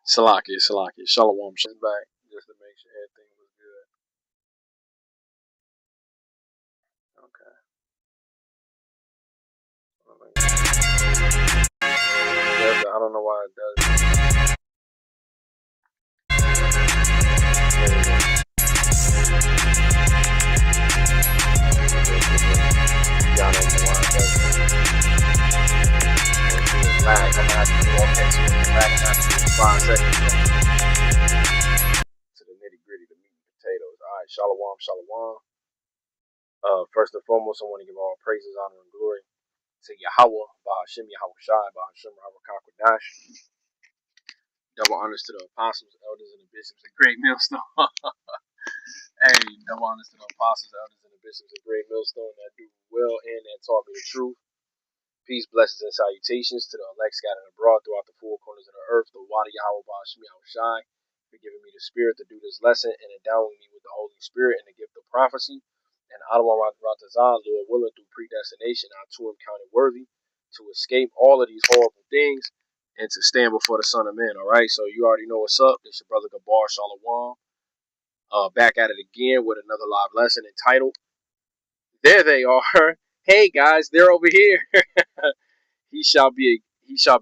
Salaki, Salaki, Shalom, Shalom. Back just to make sure everything was good. Okay. Yeah, I don't know why it does. Y'all don't know why it does. Lag. I'm gonna have to do all that. So lag. I'm gonna have to do 5 seconds. To the nitty gritty, the meat and potatoes. All right, Shalom, Shalom. First and foremost, I want to give all praises, honor, and glory to Yahweh, Bahashim Yahweh Shai, Bahashim Harakakadash. Double honors to the apostles, elders, and the bishops at Great Millstone. Hey, double honors to the apostles, elders, and the bishops at Great Millstone that do well and that taught me the truth. Peace, blessings, and salutations to the elect scattered abroad throughout the four corners of the earth. The Wadi Yahweh Bahashim Yahweh Shai for giving me the spirit to do this lesson and endowing me with the Holy Spirit and the gift of prophecy. And Adonai Ratazah, Lord willing, through predestination, I too am counted worthy to escape all of these horrible things and to stand before the Son of Man. All right, so you already know what's up. This your brother Gabar Shalom. Back at it again with another live lesson entitled "There They Are." Hey guys, they're over here. He shall be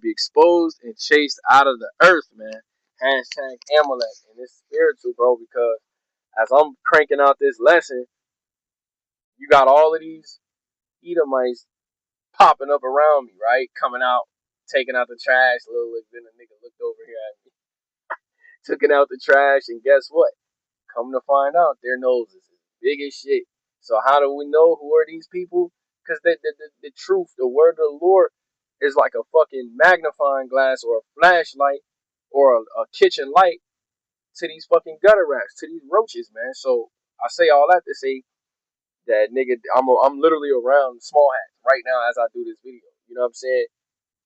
exposed and chased out of the earth, man. Hashtag Amalek, and it's spiritual, bro, because as I'm cranking out this lesson, you got all of these Edomites popping up around me, right? Coming out, taking out the trash. Look, then the nigga looked over here at me, taking out the trash, and guess what? Come to find out, their noses is big as shit. So how do we know who are these people? Because the truth, the word of the Lord is like a fucking magnifying glass or a flashlight or a kitchen light to these fucking gutter rats, to these roaches, man. So I say all that to say that nigga, I'm literally around small hats right now as I do this video. You know what I'm saying?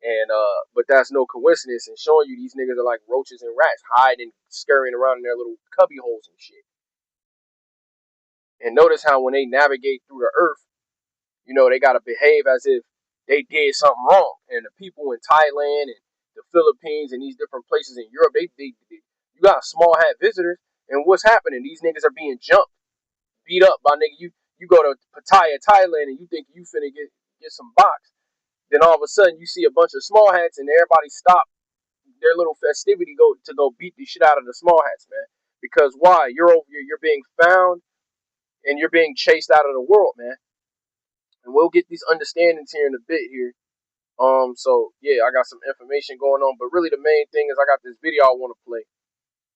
And but that's no coincidence in showing you these niggas are like roaches and rats, hiding, scurrying around in their little cubby holes and shit. And notice how when they navigate through the earth, you know, they gotta behave as if they did something wrong. And the people in Thailand and the Philippines and these different places in Europe, you got small hat visitors, and what's happening? These niggas are being jumped, beat up by nigga. You go to Pattaya, Thailand, and you think you finna get some box. Then all of a sudden you see a bunch of small hats and everybody stop their little festivity to go beat the shit out of the small hats, man. Because why? You're being found and you're being chased out of the world, man. And we'll get these understandings here in a bit here. So yeah, I got some information going on, but really the main thing is I got this video I want to play.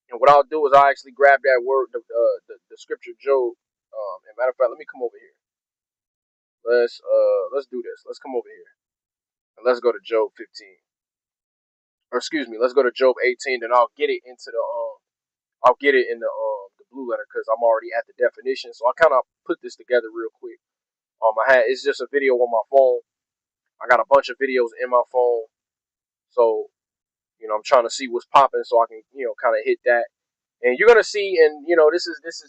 And what I'll do is I actually grab that word, the scripture Job. And matter of fact, let me come over here. Let's do this. Let's come over here and let's go to Job 15. Or excuse me, let's go to Job 18. Then I'll get it into I'll get it in the blue letter because I'm already at the definition. So I kind of put this together real quick. It's just a video on my phone. I got a bunch of videos in my phone, so you know I'm trying to see what's popping, so I can kind of hit that. And you're gonna see, and this is this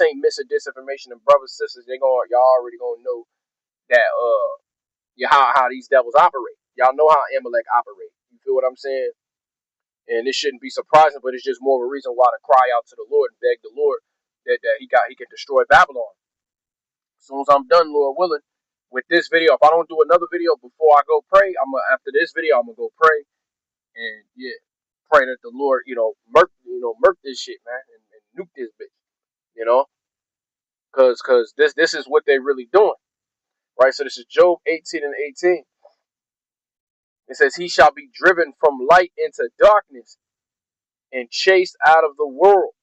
ain't miss or disinformation. And brothers sisters, y'all already gonna know that how these devils operate. Y'all know how Amalek operate. You feel what I'm saying? And this shouldn't be surprising, but it's just more of a reason why to cry out to the Lord and beg the Lord that he can destroy Babylon. As soon as I'm done, Lord willing, with this video, if I don't do another video before I go pray, after this video, I'm gonna go pray and yeah, pray that the Lord, murk this shit, man, and nuke this bitch, cause this is what they really doing, right? So this is Job 18 and 18. It says, "He shall be driven from light into darkness and chased out of the world."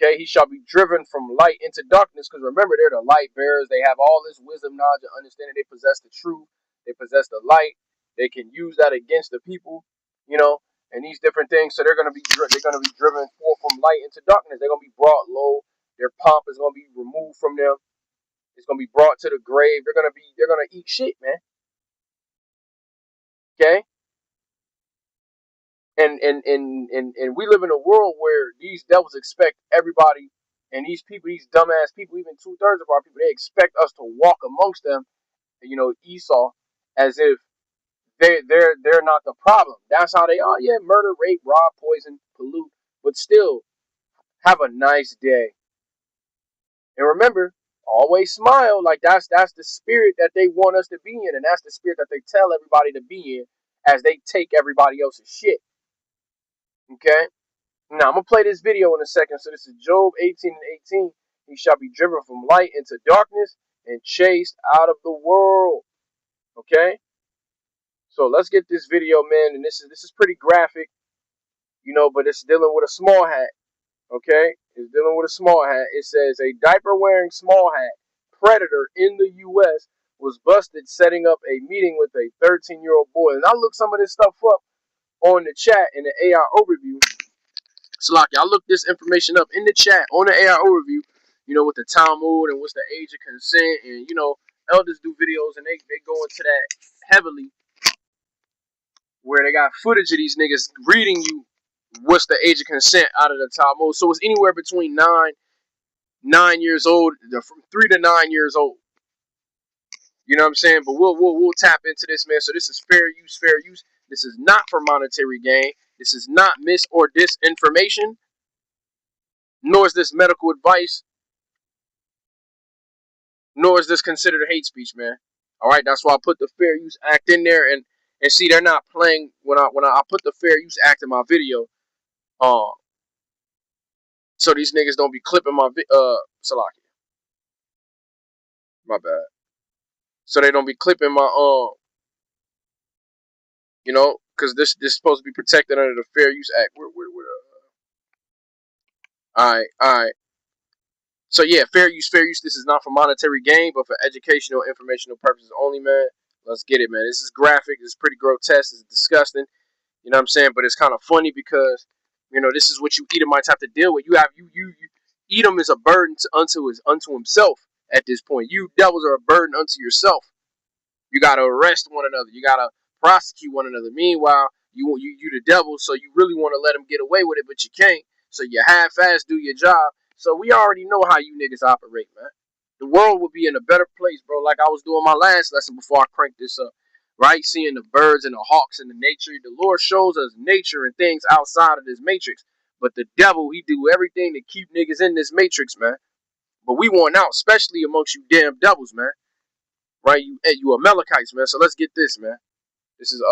Okay, he shall be driven from light into darkness. Because remember, they're the light bearers. They have all this wisdom, knowledge, and understanding. They possess the truth. They possess the light. They can use that against the people, and these different things. So they're gonna be driven forth from light into darkness. They're gonna be brought low. Their pomp is gonna be removed from them. It's gonna be brought to the grave. They're gonna eat shit, man. Okay. And we live in a world where these devils expect everybody, and these people, these dumbass people, even 2/3 of our people, they expect us to walk amongst them, Esau, as if They're not the problem. That's how they are. Yeah, murder, rape, rob, poison, pollute, but still have a nice day. And remember, always smile. Like that's the spirit that they want us to be in, and that's the spirit that they tell everybody to be in as they take everybody else's shit. Okay? Now I'm gonna play this video in a second. So this is Job 18 and 18. He shall be driven from light into darkness and chased out of the world. Okay? So let's get this video, man. And this is pretty graphic, you know, but it's dealing with a small hat. Okay? It's dealing with a small hat. It says a diaper wearing small hat predator in the US was busted setting up a meeting with a 13-year-old boy. And I looked some of this stuff up on the chat in the AI overview. Salaki, I looked this information up in the chat on the AI overview, you know, with the Talmud and what's the age of consent. And, you know, elders do videos and they go into that heavily, where they got footage of these niggas reading you what's the age of consent out of the Talmud. So it's anywhere between 9 years old, from 3 to 9 years old. You know what I'm saying? But we'll tap into this, man. So this is fair use, fair use. This is not for monetary gain. This is not mis or disinformation, nor is this medical advice, nor is this considered hate speech, man. All right, that's why I put the Fair Use Act in there, and see, they're not playing when I put the Fair Use Act in my video, so these niggas don't be clipping my Salaki. My bad. So they don't be clipping my you know, because this is supposed to be protected under the Fair Use Act. All right. So yeah, fair use. This is not for monetary gain, but for educational, informational purposes only, man. Let's get it, man. This is graphic. This is pretty grotesque. It's disgusting. You know what I'm saying? But it's kind of funny because, you know, this is what you Edomites have to deal with. You Edom is a burden unto himself at this point. You devils are a burden unto yourself. You got to arrest one another. You got to prosecute one another. Meanwhile, you the devil, so you really want to let them get away with it, but you can't. So you half-ass do your job. So we already know how you niggas operate, man. The world would be in a better place, bro. Like I was doing my last lesson before I cranked this up, right? Seeing the birds and the hawks and the nature. The Lord shows us nature and things outside of this matrix. But the devil, he do everything to keep niggas in this matrix, man. But we want out, especially amongst you damn devils, man. Right? You Amalekites, man. So let's get this, man. This is,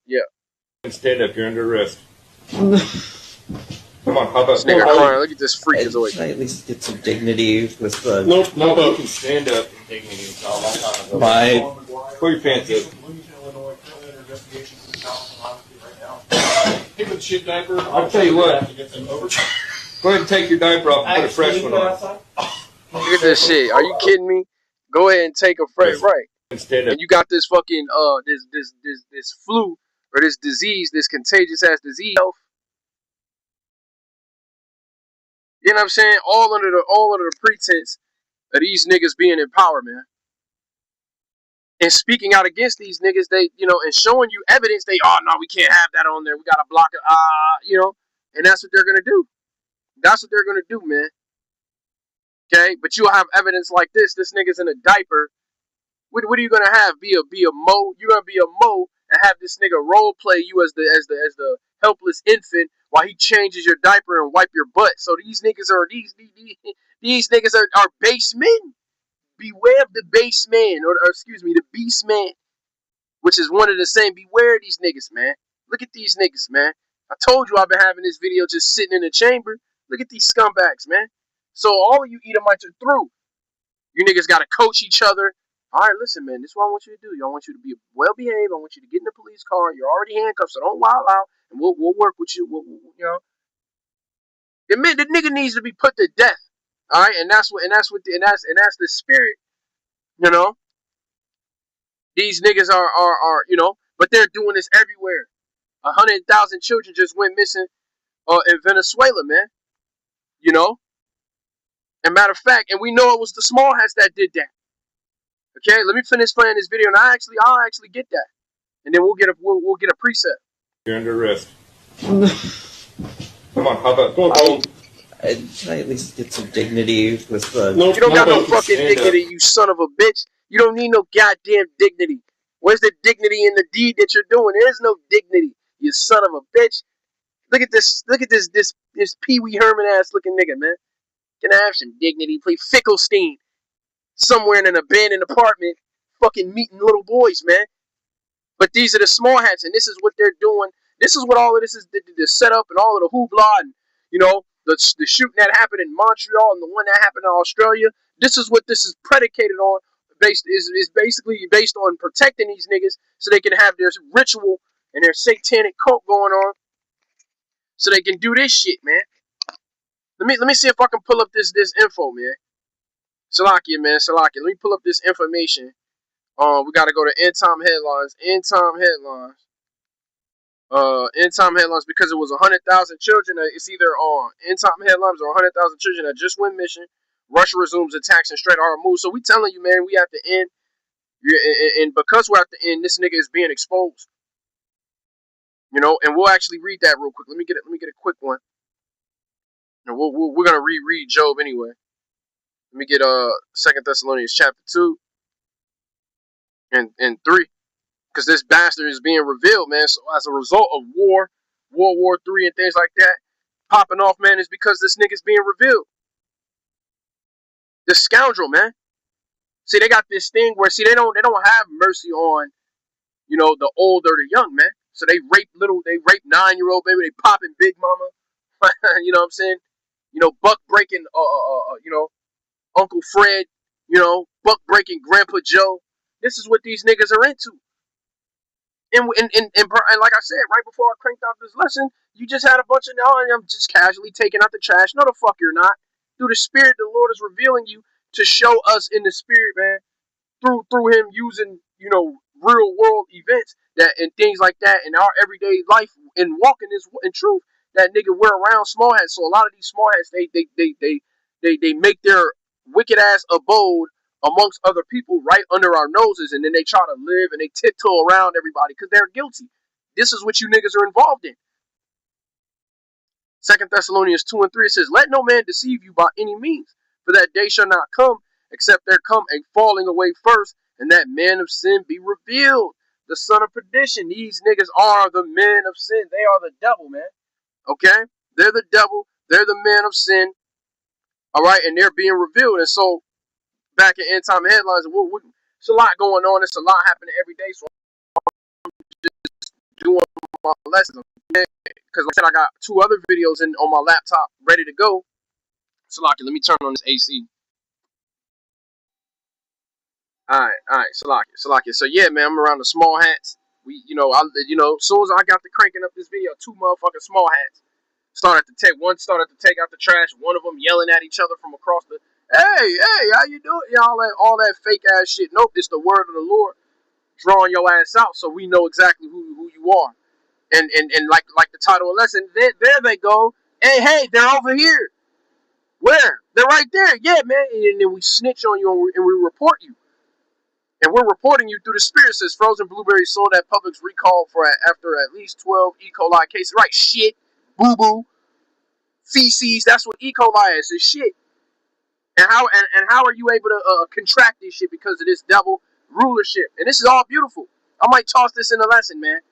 yeah. Stand up, you're under arrest. Come on, pop up. This nigga crying. Look at this freakazoid. I at least get some dignity with the... Nope, you can stand up and dignity. Pull your pants up. Give it shit diaper. I'll tell you what. Go ahead and take your diaper off and put a fresh one on. Look at this shit. Are you kidding me? Go ahead and take a fresh, right. And you got this fucking, this flu, or this disease, this contagious ass disease. You know what I'm saying? All under the pretense of these niggas being in power, man. And speaking out against these niggas, they, you know, and showing you evidence, they, oh no, we can't have that on there. We gotta block it, you know. And that's what they're gonna do. That's what they're gonna do, man. Okay, but you'll have evidence like this. This nigga's in a diaper. What are you gonna have? Be a mo? You're gonna be a mo and have this nigga role play you as the helpless infant while he changes your diaper and wipe your butt. So these niggas are these niggas are base men. Beware of the base man, or excuse me, the beast man, which is one of the same. Beware of these niggas, man. Look at these niggas, man. I told you I've been having this video just sitting in the chamber. Look at these scumbags, man. So all of you Edomites are through. You niggas gotta coach each other. All right, listen, man. This is what I want you to do. I want you to be well behaved. I want you to get in the police car. You're already handcuffed, so don't wild out, and we'll work with you. You know, the nigga needs to be put to death. All right, and that's the spirit. You know, these niggas are you know, but they're doing this everywhere. 100,000 children just went missing in Venezuela, man. You know, and matter of fact, and we know it was the small hats that did that. Okay, let me finish playing this video, and I'll actually get that, and then we'll get a preset. You're under arrest. Come on, pop up. Go on. Can I at least get some dignity with the... You don't got no fucking dignity, you son of a bitch. You don't need no goddamn dignity. Where's the dignity dignity in the deed that you're doing. There is no dignity, you son of a bitch. Look at this Pee Wee Herman ass looking nigga, man. Can I have some dignity? Play Fickelstein somewhere in an abandoned apartment, fucking meeting little boys, man. But these are the small hats, and this is what they're doing. This is what all of this is, the setup and all of the hoopla, and the shooting that happened in Montreal and the one that happened in Australia. This is what this is predicated on. Is basically based on protecting these niggas so they can have their ritual and their satanic cult going on, so they can do this shit, man. Let me see if I can pull up this info, man. Salakia, man, Salakia. Let me pull up this information. We gotta go to End Time Headlines. End Time Headlines, because it was 100,000 children. It's either on End Time Headlines or 100,000 children that just went missing. Russia resumes attacks in Strait of Hormuz. So we telling you, man, we have to end. And because we're at the end, this nigga is being exposed. And we'll actually read that real quick. Let me get a quick one. And we're gonna reread Job anyway. Let me get 2 Thessalonians chapter 2 and 3. Because this bastard is being revealed, man. So as a result of World War III and things like that popping off, man, is because this nigga's being revealed. This scoundrel, man. See, they got this thing where they don't have mercy on, the old or the young, man. So they rape 9-year-old baby, they popping Big Mama. You know what I'm saying? Buck breaking Uncle Fred, buck breaking Grandpa Joe. This is what these niggas are into. And like I said, right before I cranked out this lesson, you just had a bunch of I'm just casually taking out the trash. No, the fuck you're not. Through the Spirit, the Lord is revealing you to show us in the Spirit, man. Through Him using, real world events and things like that in our everyday life and walking this in truth. That nigga, we're around small hats. So a lot of these small hats, they make their wicked ass abode amongst other people right under our noses, and then they try to live and they tiptoe around everybody because they're guilty. This is what you niggas are involved in. 2 Thessalonians 2 and 3 says, "Let no man deceive you by any means, for that day shall not come, except there come a falling away first, and that man of sin be revealed, the son of perdition." These niggas are the men of sin. They are the devil, man. Okay? They're the devil. They're the men of sin. All right? And they're being revealed. And so, back in End Time Headlines, it's a lot going on. It's a lot happening every day. So I'm just doing my lessons. Because like I said, I got 2 other videos on my laptop ready to go. Salaki, let me turn on this AC. Alright, Salaki. So yeah, man, I'm around the small hats. As soon as I got to cranking up this video, 2 motherfucking small hats one started to take out the trash. One of them yelling at each other from across the. Hey, how you doing? All that fake ass shit. Nope, it's the word of the Lord drawing your ass out, so we know exactly who you are. And like the title of the lesson, there they go. Hey, they're over here. Where? They're right there. Yeah, man. And then we snitch on you and we report you. And we're reporting you through the Spirit. Says frozen blueberries sold at Publix recall after at least 12 E. coli cases. Right? Shit, boo boo, feces. That's what E. coli is. It's shit. And how are you able to contract this shit because of this devil rulership? And this is all beautiful. I might toss this in a lesson, man.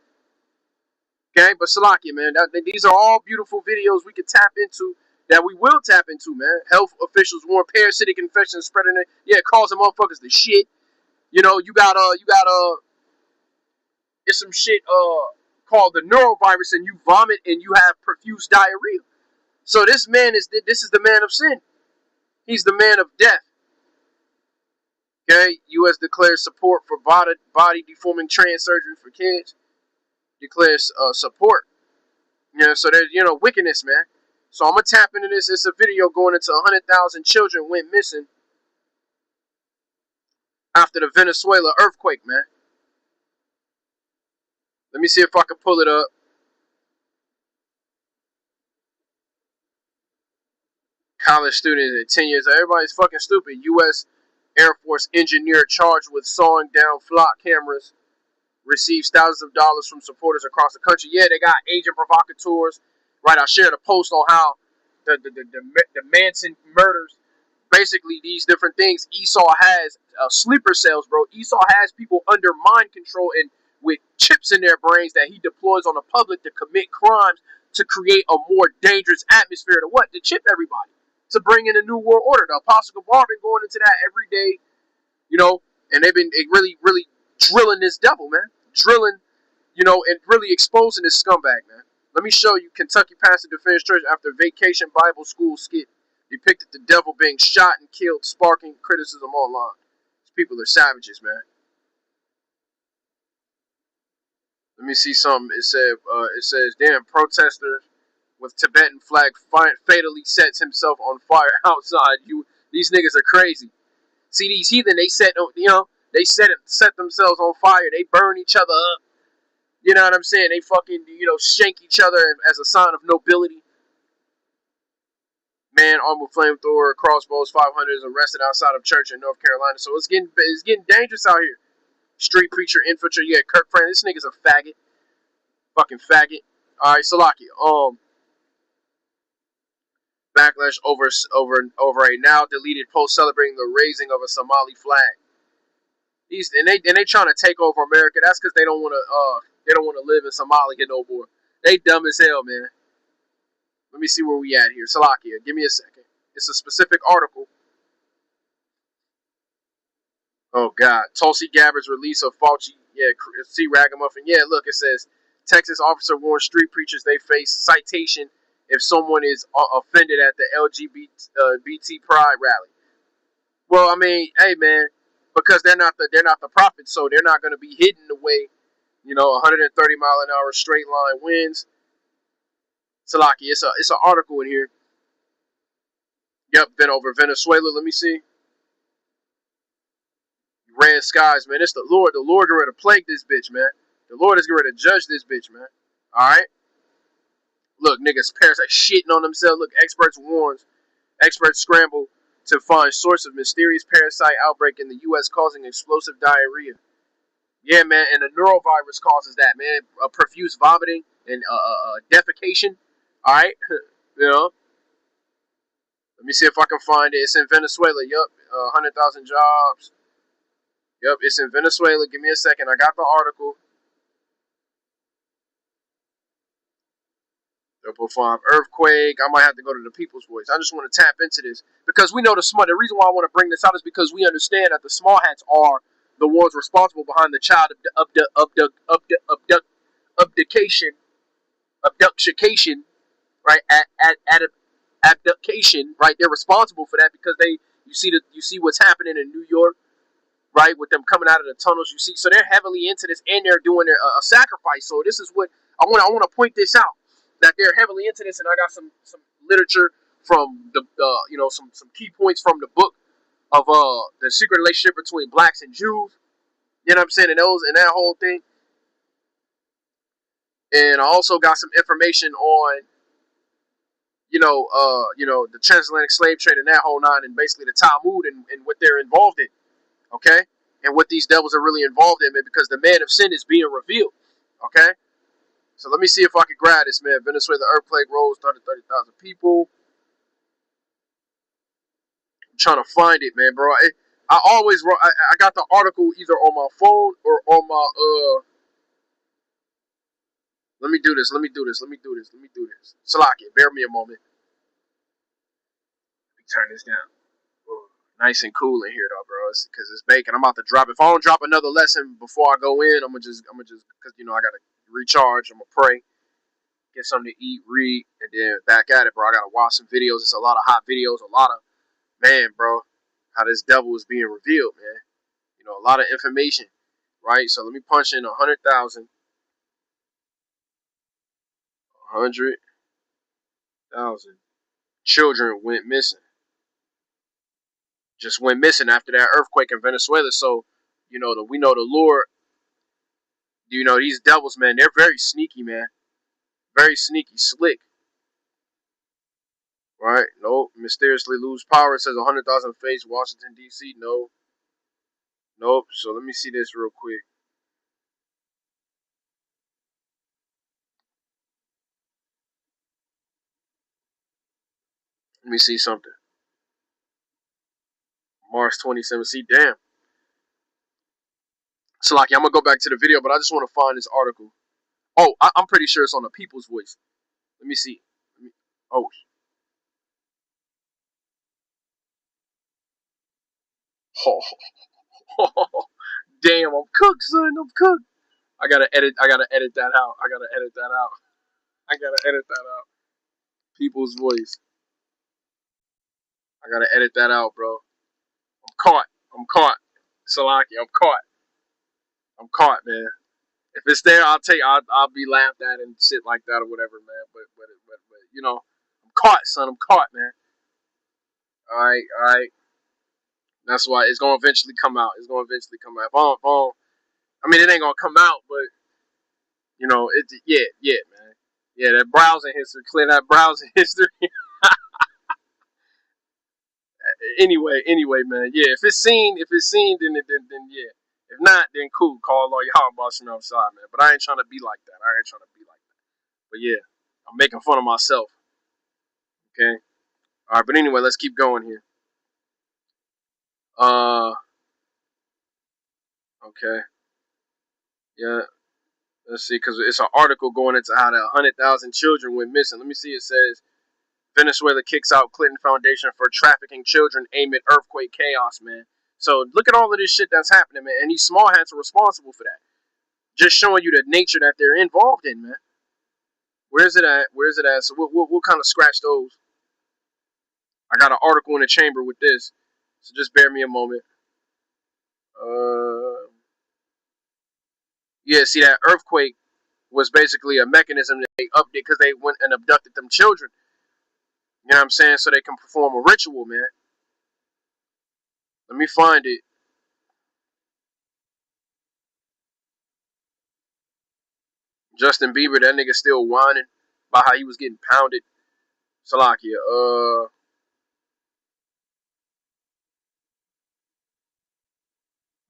Okay, but Salakia, man, these are all beautiful videos we can tap into, that we will tap into, man. Health officials warn parasitic infection spreading it. Yeah, it calls the motherfuckers the shit. You got it's some shit called the neurovirus, and you vomit and you have profuse diarrhea. So this is the man of sin. He's the man of death. Okay, U.S. declares support for body deforming trans surgery for kids. Declares support. So there's wickedness, man. So I'm gonna tap into this. It's a video going into 100,000 children went missing after the Venezuela earthquake, man. Let me see if I can pull it up. College students at 10 years. Everybody's fucking stupid. U.S. Air Force engineer charged with sawing down flock cameras receives thousands of dollars from supporters across the country. Yeah, they got agent provocateurs. Right, I shared a post on how the Manson murders, basically these different things. Esau has sleeper cells, bro. Esau has people under mind control and with chips in their brains that he deploys on the public to commit crimes to create a more dangerous atmosphere to what? To chip everybody. To bring in a new world order. The Apostle Gabar been going into that every day, you know, and they've been really, really drilling this devil, man. Drilling, you know, and really exposing this scumbag, man. Let me show you Kentucky Pastor Defense Church after Vacation Bible School skit depicted the devil being shot and killed, sparking criticism online. These people are savages, man. Let me see something. It says, damn, protester with Tibetan flag fatally sets himself on fire outside. These niggas are crazy. See, these heathen, they set themselves on fire. They burn each other up. You know what I'm saying? They fucking, shank each other as a sign of nobility. Man armed with flamethrower, crossbows, 500 is arrested outside of church in North Carolina. So it's getting dangerous out here. Street preacher, infiltrator, yeah, Kirk Franklin. This nigga's a faggot. Fucking faggot. Alright, Salakia. Backlash over a now deleted post celebrating the raising of a Somali flag. They trying to take over America. That's because they don't want to live in Somalia no more. They dumb as hell, man. Let me see where we at here. Salakia, give me a second. It's a specific article. Oh God, Tulsi Gabbard's release of Fauci. Yeah, see Ragamuffin. Yeah, look, it says Texas officer warns street preachers they face citation if someone is offended at the LGBT pride rally. Well, I mean, hey man, because they're not the prophets, so they're not going to be hidden the way, 130 mile an hour straight line winds. Salaki, it's an article in here. Yep, been over Venezuela. Let me see. Red skies, man. It's the Lord. The Lord is ready to plague this bitch, man. The Lord is ready to judge this bitch, man. All right. Look, niggas, parasites shitting on themselves. Look, experts scramble to find source of mysterious parasite outbreak in the U.S. causing explosive diarrhea. Yeah, man, and a neurovirus causes that, man. Profuse vomiting and defecation. All right, Let me see if I can find it. It's in Venezuela. Yup, 100,000 jobs. Yup, it's in Venezuela. Give me a second. I got the article. Earthquake. I might have to go to the People's Voice. I just want to tap into this because we know the reason why I want to bring this out is because we understand that the small hats are the ones responsible behind the child abduction, right? Abduction, right? They're responsible for that because you see what's happening in New York, right? With them coming out of the tunnels, you see, so they're heavily into this and they're doing their sacrifice. So this is what I want to point this out. That they're heavily into this, and I got some literature from the some key points from the book of the secret relationship between blacks and Jews. You know what I'm saying? And that whole thing. And I also got some information on the transatlantic slave trade and that whole nine, and basically the Talmud and what they're involved in. Okay, and what these devils are really involved in, man, because the man of sin is being revealed. Okay. So let me see if I can grab this, man. Venezuela earthquake rolls 30,000 people. I'm trying to find it, man, bro. I got the article either on my phone or on my Let me do this. Salakia, bear me a moment. Let me turn this down. Ooh, nice and cool in here, though, bro. Because it's bacon. I'm about to drop. If I don't drop another lesson before I go in, I'm gonna just because I gotta recharge. I'm gonna pray. Get something to eat, read, and then back at it, bro. I gotta watch some videos. It's a lot of hot videos, man, bro, how this devil is being revealed, man. A lot of information, right? So let me punch in 100,000. 100,000 children went missing. Just went missing after that earthquake in Venezuela. So, we know the Lord. These devils, man, they're very sneaky, man. Very sneaky, slick. Right? Nope. Mysteriously lose power. It says 100,000 face Washington, D.C. No. Nope. So let me see this real quick. Let me see something. March 27th. See, damn. So, like, I'm gonna go back to the video, but I just want to find this article. Oh, I'm pretty sure it's on the People's Voice. Let me see. Oh, oh, damn! I'm cooked, son. I'm cooked. I gotta edit. I gotta edit that out. I gotta edit that out. I gotta edit that out. People's Voice. I gotta edit that out, bro. I'm caught. I'm caught. Salaki, I'm caught. I'm caught, man. If it's there, I'll be laughed at and shit like that or whatever, man. But you know, I'm caught, son. I'm caught, man. All right, all right. That's why it's gonna eventually come out. It's gonna eventually come out. I mean, it ain't gonna come out, but you know, yeah, man. Yeah, that browsing history, clear that browsing history. Anyway, man. Yeah, if it's seen, then yeah. If not, then cool. Call all y'all bossing outside, man. But I ain't trying to be like that. I ain't trying to be like that. But yeah, I'm making fun of myself. Okay. All right, but anyway, let's keep going here. Uh, okay. Yeah. Let's see, because it's an article going into how the 100,000 children went missing. Let me see. It says Venezuela kicks out Clinton Foundation for trafficking children amid earthquake chaos, man. So look at all of this shit that's happening, man. And these small hats are responsible for that. Just showing you the nature that they're involved in, man. Where's it at? Where's it at? So we'll kind of scratch those. I got an article in the chamber with this, so just bear me a moment. Yeah, see that earthquake was basically a mechanism that they update because they went and abducted them children. You know what I'm saying? So they can perform a ritual, man. Let me find it. Justin Bieber, that nigga still whining about how he was getting pounded. Salakia,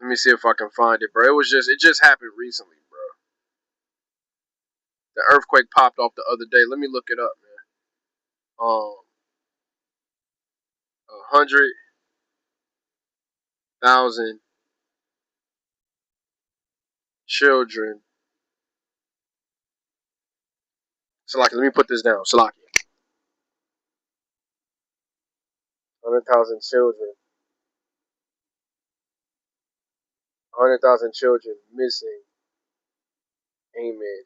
let me see if I can find it, bro. It just happened recently, bro. The earthquake popped off the other day. Let me look it up, man. 100,000 children. Salakia, let me put this down. Salakia. 100,000 children. 100,000 children missing. Amen.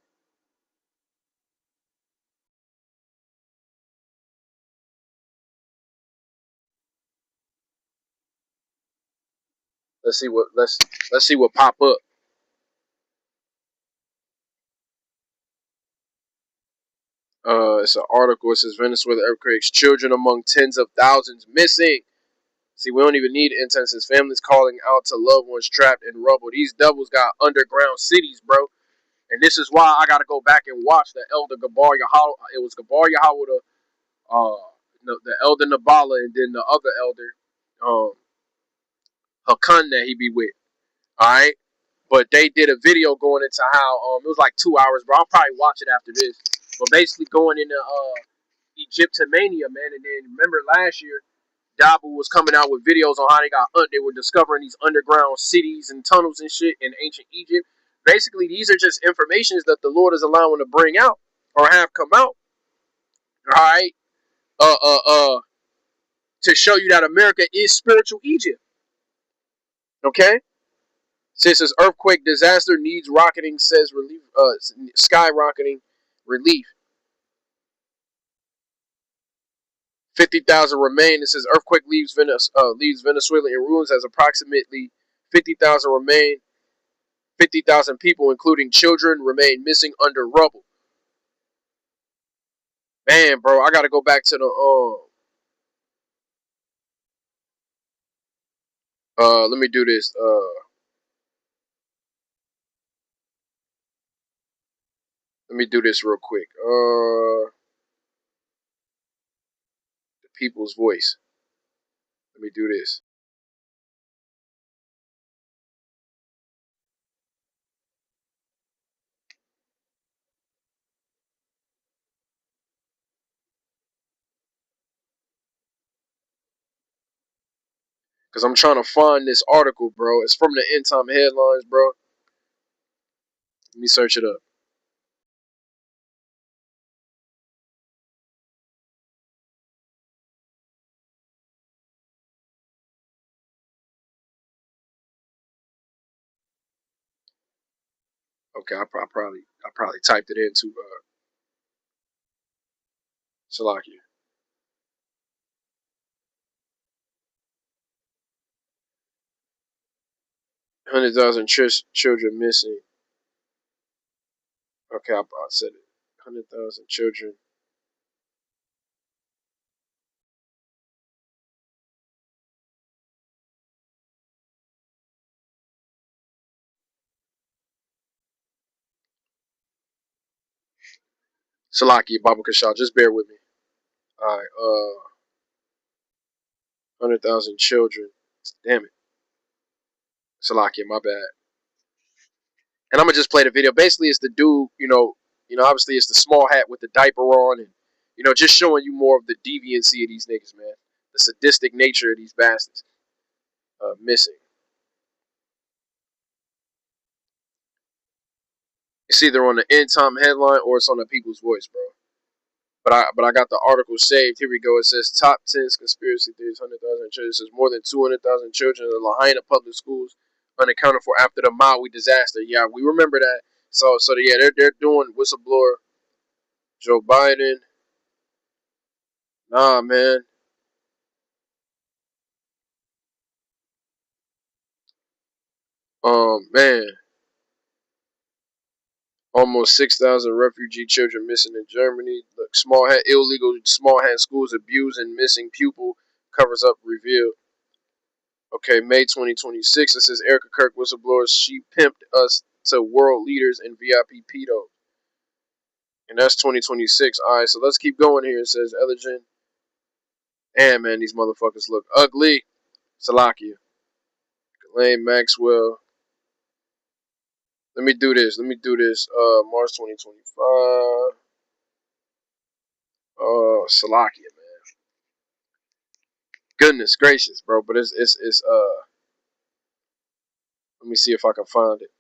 Let's see what pop up. It's an article. It says Venezuela earthquakes, children among tens of thousands missing. See, we don't even need intensive families calling out to loved ones trapped in rubble. These devils got underground cities, bro. And this is why I gotta go back and watch the Elder Gabar Yahweh. It was Gabar Yahweh, the Elder Nabala, and then the other Elder, Hakan that he be with. All right, but they did a video going into how it was like 2 hours, bro. I'll probably watch it after this. But basically going into Egyptomania, man. And then remember last year, Dabu was coming out with videos on how they were discovering these underground cities and tunnels and shit in ancient Egypt. Basically, these are just informations that the Lord is allowing to bring out or have come out. All right, uh, uh, uh, to show you that America is spiritual Egypt. Okay. Since this earthquake disaster needs rocketing, says relief, skyrocketing relief. 50,000 remain. It says earthquake leaves Venezuela in ruins as approximately 50,000 remain. 50,000 people, including children, remain missing under rubble. Man, bro, I gotta go back to the let me do this. Let me do this real quick. The People's Voice. Let me do this. Because I'm trying to find this article, bro. It's from the End Time Headlines, bro. Let me search it up. Okay, I probably typed it into Salakia. 100,000 children missing. Okay, I said it. 100,000 children. Salakia, Baba Kashaw, just bear with me. All right, 100,000 children. Damn it. Salakia, my bad. And I'm gonna just play the video. Basically, it's the dude, obviously it's the small hat with the diaper on, and just showing you more of the deviancy of these niggas, man. The sadistic nature of these bastards. Missing. It's either on the end time headline or it's on the People's Voice, bro. But I got the article saved. Here we go. It says top 10 conspiracy theories. 100,000 children. It says more than 200,000 children in the Lahaina public schools unaccounted for after the Maui disaster. Yeah, we remember that. So yeah, they're doing whistleblower. Joe Biden. Nah, man. Man. Almost 6,000 refugee children missing in Germany. Look, illegal small hand schools abuse and missing pupil covers up reveal. Okay, May 2026. It says Erica Kirk whistleblower. She pimped us to world leaders in VIP pedo. And that's 2026. All right, so let's keep going here. It says Elgin. And man, these motherfuckers look ugly. Salakia. Ghislaine Maxwell. Let me do this. March 2025. Salakia, man. Goodness gracious, bro. But it's let me see if I can find it.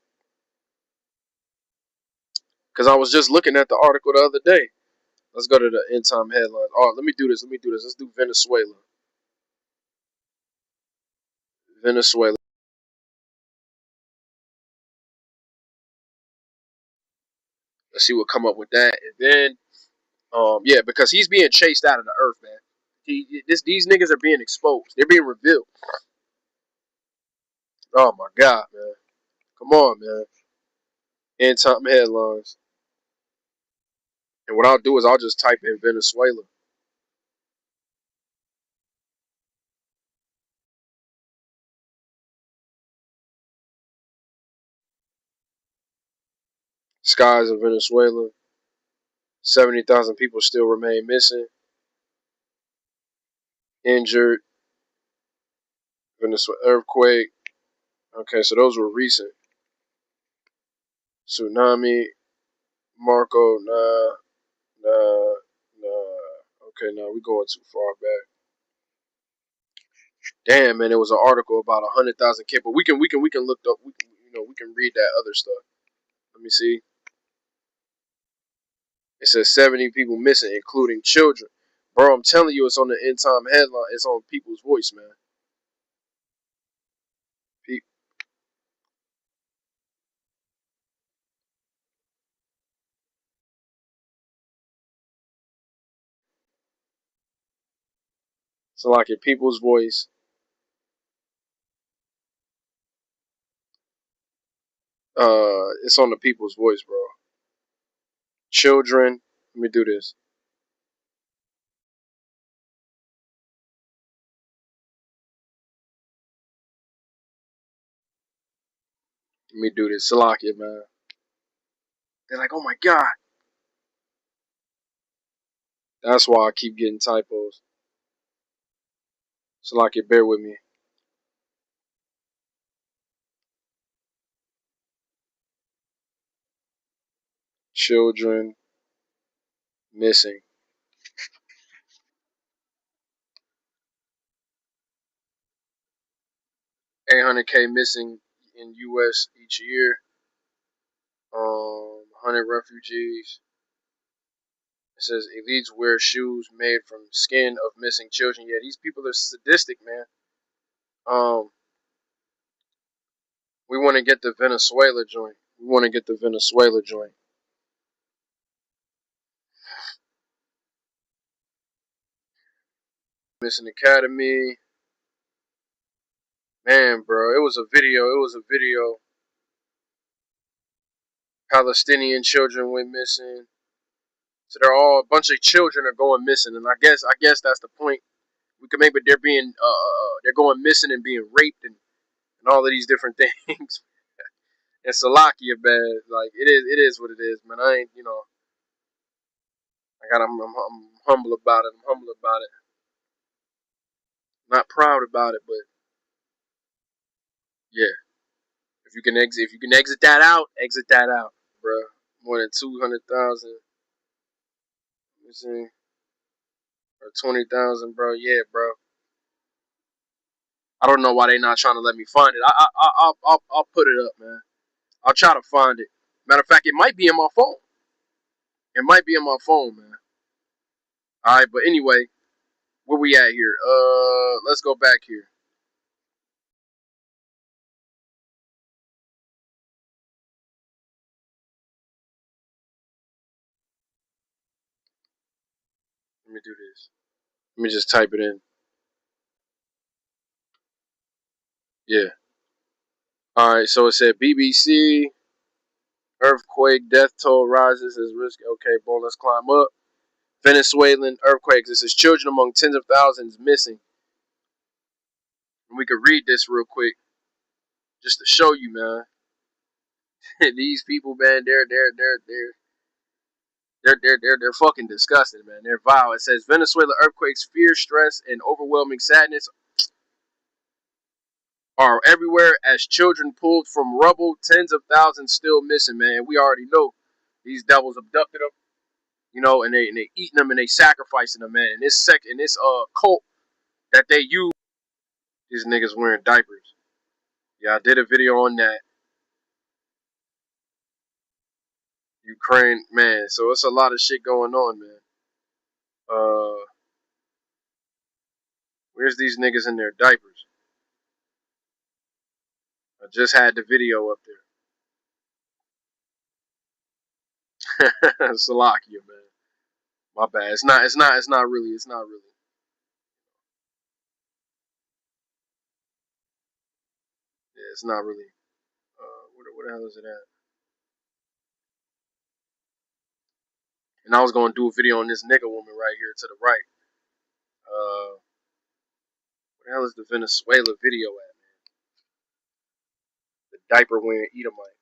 Because I was just looking at the article the other day. Let's go to the end time headlines. Oh, let me do this. Let's do Venezuela. Venezuela. Let's see what come up with that. And then, yeah, because he's being chased out of the earth, man. These niggas are being exposed. They're being revealed. Oh my God, man. Come on, man. End time headlines. And what I'll do is I'll just type in Venezuela. Skies of Venezuela. 70,000 people still remain missing. Injured. Venezuela earthquake. Okay, so those were recent. Tsunami. Marco. Nah. Okay, no, we going too far back. Damn, man, it was an article about 100,000 kids, but we can look up. We can read that other stuff. Let me see. It says 70 people missing, including children. Bro, I'm telling you, it's on the end time headline. It's on People's Voice, man. So like in People's Voice. It's on the People's Voice, bro. Children. Let me do this. Salakia, man. They're like, oh my God. That's why I keep getting typos. Salakia, bear with me. Children missing. 800K missing in U.S. each year. 500 refugees. It says elites wear shoes made from skin of missing children. Yeah, these people are sadistic, man. We want to get the Venezuela joint. Missing Academy. Man, bro, it was a video. Palestinian children went missing. So they're all a bunch of children are going missing, and I guess that's the point. We could make, but they're being they're going missing and being raped and all of these different things. And Salakia, man, like it is what it is, man. I ain't, I'm humble about it. Not proud about it, but yeah. If you can exit that out, bro. More than 200,000 missing or 20,000, bro. Yeah, bro. I don't know why they not trying to let me find it. I'll put it up, man. I'll try to find it. Matter of fact, it might be in my phone. Man. All right, but anyway, where we at here? Let's go back here. Let me do this. Let me just type it in. Yeah. All right. So it said BBC earthquake death toll rises as risk. Okay, boy, let's climb up. Venezuelan earthquakes. This is children among tens of thousands missing. And we could read this real quick, just to show you, man. These people, man, they're fucking disgusting, man. They're vile. It says Venezuela earthquakes, fear, stress, and overwhelming sadness are everywhere as children pulled from rubble. Tens of thousands still missing, man. We already know these devils abducted them, and they eating them and they sacrificing them, man. And this cult that they use, these niggas wearing diapers. Yeah, I did a video on that. Ukraine, man. So it's a lot of shit going on, man. Where's these niggas in their diapers? I just had the video up there. Salakia, man. My bad. It's not really. Yeah, it's not really. Where the hell is it at? And I was gonna do a video on this nigga woman right here to the right. Where the hell is the Venezuela video at, man? The diaper wearing Edomite.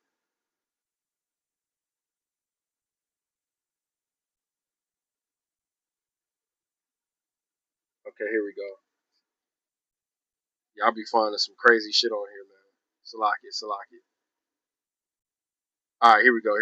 Okay, here we go. Y'all be finding some crazy shit on here, man. Salakia. Alright, here we go.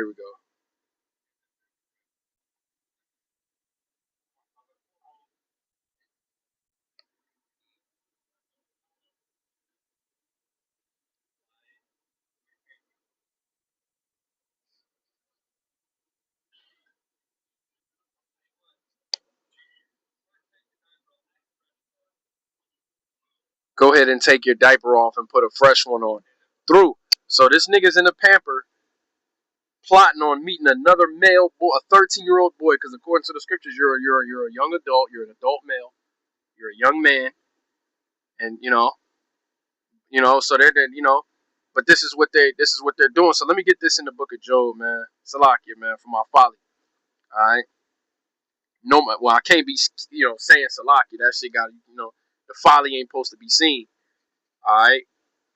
Go ahead and take your diaper off and put a fresh one on. Through. So this nigga's in the pamper plotting on meeting another male boy, a 13-year-old boy, because according to the scriptures, you're a young adult, you're an adult male, you're a young man, and so they're but this is what they're doing. So let me get this in the book of Job, man. Salakia, man, for my folly. All right. No, well, I can't be saying Salakia. That shit got the folly ain't supposed to be seen. All right.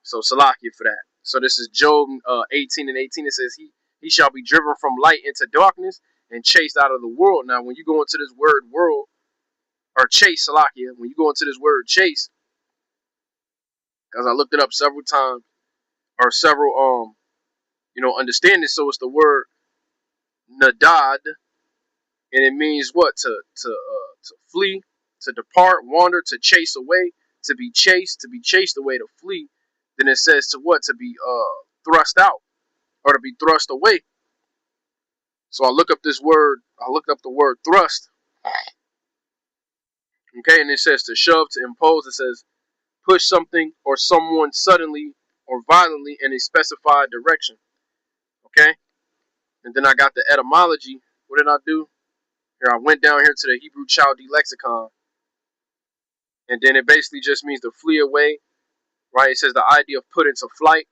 So Salakia for that. So this is Job 18 and 18. It says he shall be driven from light into darkness and chased out of the world. Now, when you go into this word world or chase, Salakia, when you go into this word chase, because I looked it up several times or several understanding. So it's the word nadad, and it means what? To flee, to depart, wander, to chase away, to be chased away, to flee. Then it says to what? To be thrust out or to be thrust away. So I look up this word. I looked up the word thrust. Okay, and it says to shove, to impose. It says push something or someone suddenly or violently in a specified direction. Okay, and then I got the etymology. What did I do? Here, I went down here to the Hebrew Chaldee lexicon, and then it basically just means to flee away, right? It says the idea of put into flight,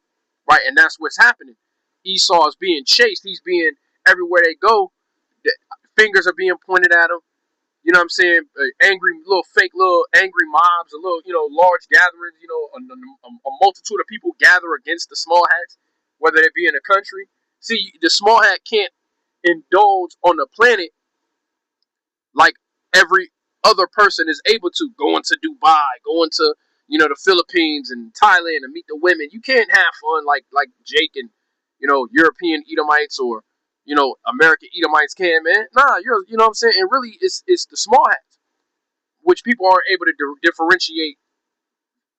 right? And that's what's happening. Esau is being chased. He's being, everywhere they go, the fingers are being pointed at him. You know what I'm saying? Angry, little angry mobs, a little, large gatherings, a multitude of people gather against the small hats, whether they be in a country. See, the small hat can't indulge on the planet like every other person is able to, going to Dubai, going to, the Philippines and Thailand and meet the women. You can't have fun like Jake and, European Edomites or, American Edomites can, man. Nah, you know what I'm saying? And really, it's the small hats, which people aren't able to differentiate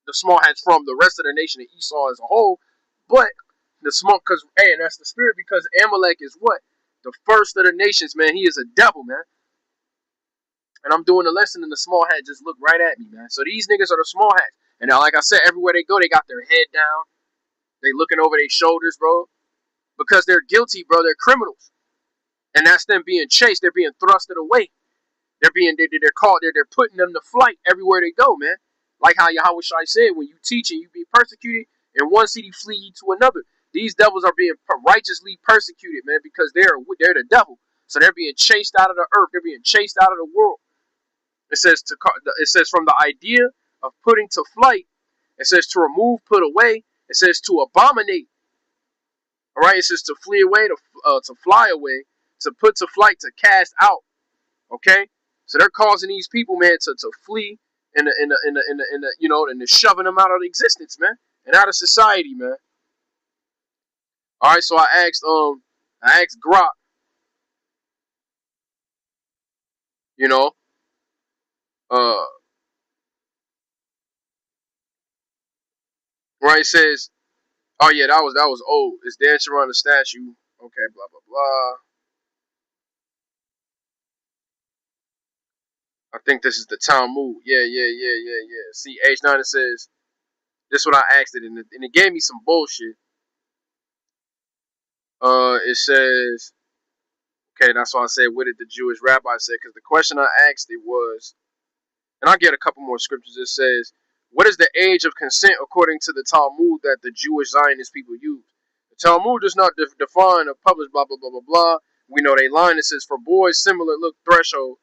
the small hats from the rest of the nation of Esau as a whole. But the small, because, hey, and that's the spirit, because Amalek is what? The first of the nations, man. He is a devil, man. And I'm doing a lesson and the small hat just look right at me, man. So these niggas are the small hats. And now, like I said, everywhere they go, they got their head down. They looking over their shoulders, bro. Because they're guilty, bro. They're criminals. And that's them being chased. They're being thrusted away. They're caught. They're putting them to flight everywhere they go, man. Like how Yahweh Shai said, when you teach and you be persecuted, in one city flee ye to another. These devils are being righteously persecuted, man, because they're the devil. So they're being chased out of the earth. They're being chased out of the world. It says from the idea of putting to flight. It says to remove, put away. It says to abominate. All right. It says to flee away, to fly away, to put to flight, to cast out. Okay. So they're causing these people, man, to flee and shoving them out of existence, man, and out of society, man. All right. So I asked Grok, right. It says, oh yeah, that was old. It's dancing around the statue. Okay, blah blah blah. I think this is the Talmud. Yeah. See, H9, it says, this is what I asked it, and it gave me some bullshit. It says, okay, that's why I said, what did the Jewish rabbi say? Because the question I asked it was, and I'll get a couple more scriptures. It says, what is the age of consent according to the Talmud that the Jewish Zionist people use? The Talmud does not define or publish blah, blah, blah, blah, blah. We know they line. It says, for boys, similar look threshold.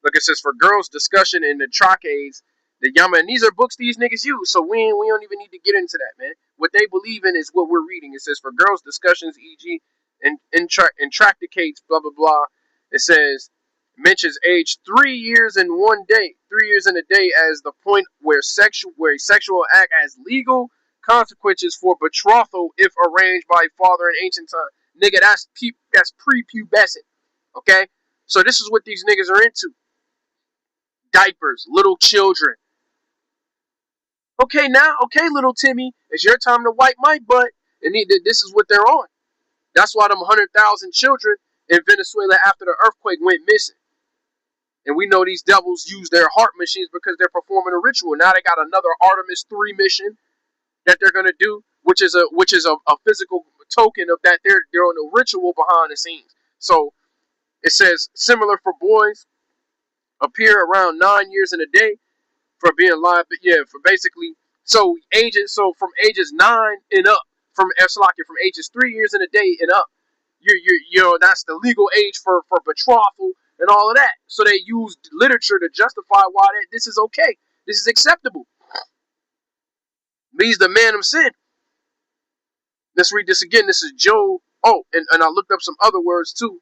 Look, it says, for girls, discussion in the Tracades, the Yama. And these are books these niggas use. So we don't even need to get into that, man. What they believe in is what we're reading. It says, for girls, discussions, e.g., in Tractates, blah, blah, blah. It says, mentions age 3 years and 1 day, 3 years and a day as the point where a sexual act has legal consequences for betrothal if arranged by father in ancient time. Nigga, that's prepubescent. Okay? So this is what these niggas are into. Diapers, little children. Okay, little Timmy, it's your time to wipe my butt. And this is what they're on. That's why them 100,000 children in Venezuela after the earthquake went missing. And we know these devils use their heart machines because they're performing a ritual. Now they got another Artemis 3 mission that they're gonna do, which is a physical token of that they're on a ritual behind the scenes. So it says similar for boys, appear around 9 years in a day for being live. But yeah, for basically so from ages 9 and up, from ages 3 years in a day and up, that's the legal age for betrothal and all of that. So they used literature to justify why this is okay. This is acceptable. Me's the man of sin. Let's read this again. This is Job. Oh, and I looked up some other words too.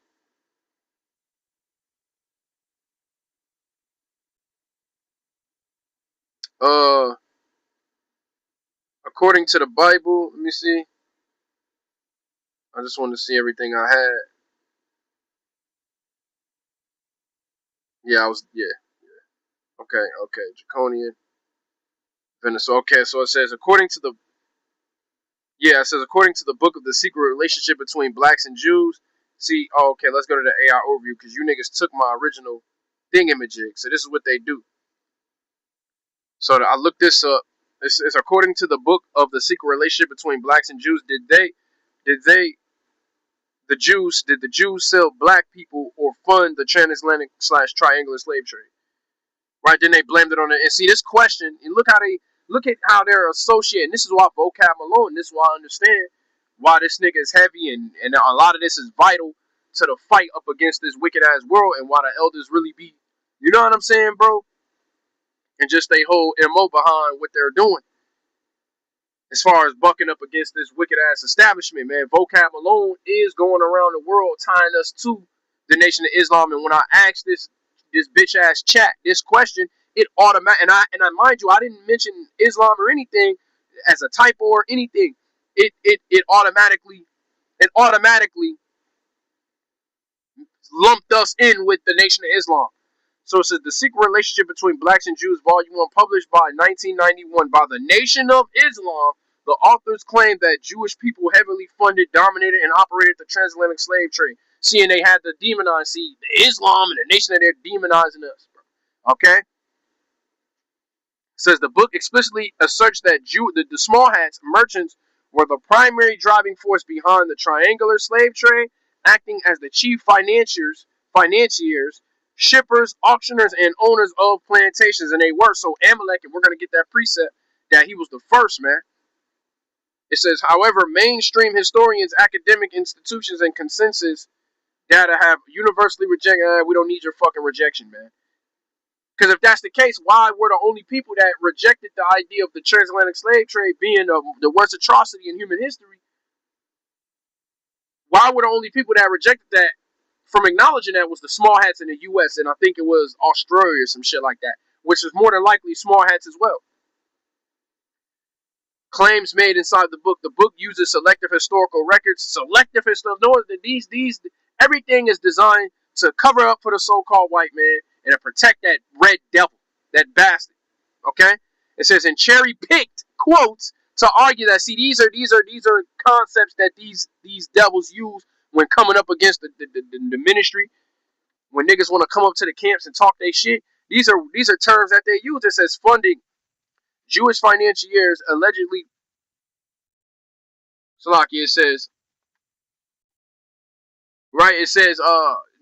According to the Bible, let me see. I just wanted to see everything I had. Yeah. Okay. Draconian. Venezuela. Okay, so it says according to the book of the secret relationship between blacks and Jews, See, oh, okay, let's go to the AI overview because you niggas took my original thingamajig. So this is what they do. So I looked this up. This is according to the book of the secret relationship between blacks and Jews. Did the Jews sell black people or fund the transatlantic / triangular slave trade? Right? Then they blamed it on it. And see this question, and look at how they're associating. This is why vocab alone. This is why I understand why this nigga is heavy, and a lot of this is vital to the fight up against this wicked ass world, and why the elders really be, you know what I'm saying, bro? And just they whole MO behind what they're doing. As far as bucking up against this wicked ass establishment, man, vocab alone is going around the world tying us to the Nation of Islam. And when I asked this bitch ass chat this question, it automatic and I mind you, I didn't mention Islam or anything as a typo or anything. It automatically lumped us in with the Nation of Islam. So it says The Secret Relationship Between Blacks and Jews, Volume 1, published by 1991 by the Nation of Islam. The authors claim that Jewish people heavily funded, dominated, and operated the transatlantic slave trade. See, and they had to demonize, see, the Islam and the nation that they're demonizing us. Okay? It says the book explicitly asserts that the small hats merchants were the primary driving force behind the triangular slave trade, acting as the chief financiers, shippers, auctioneers, and owners of plantations. And they were. So Amalek, and we're going to get that precept, that he was the first, man. It says, however, mainstream historians, academic institutions, and consensus data have universally rejected. We don't need your fucking rejection, man. Because if that's the case, why were the only people that rejected the idea of the transatlantic slave trade being the worst atrocity in human history? Why were the only people that rejected that from acknowledging that was the small hats in the U.S. and I think it was Australia or some shit like that, which is more than likely small hats as well. Claims made inside the book. The book uses selective historical records. Everything is designed to cover up for the so-called white man and to protect that red devil, that bastard. Okay? It says in cherry-picked quotes to argue that these are concepts that these devils use when coming up against the ministry. When niggas want to come up to the camps and talk their shit, these are terms that they use. It says funding. Jewish financiers allegedly, it says, right, it says,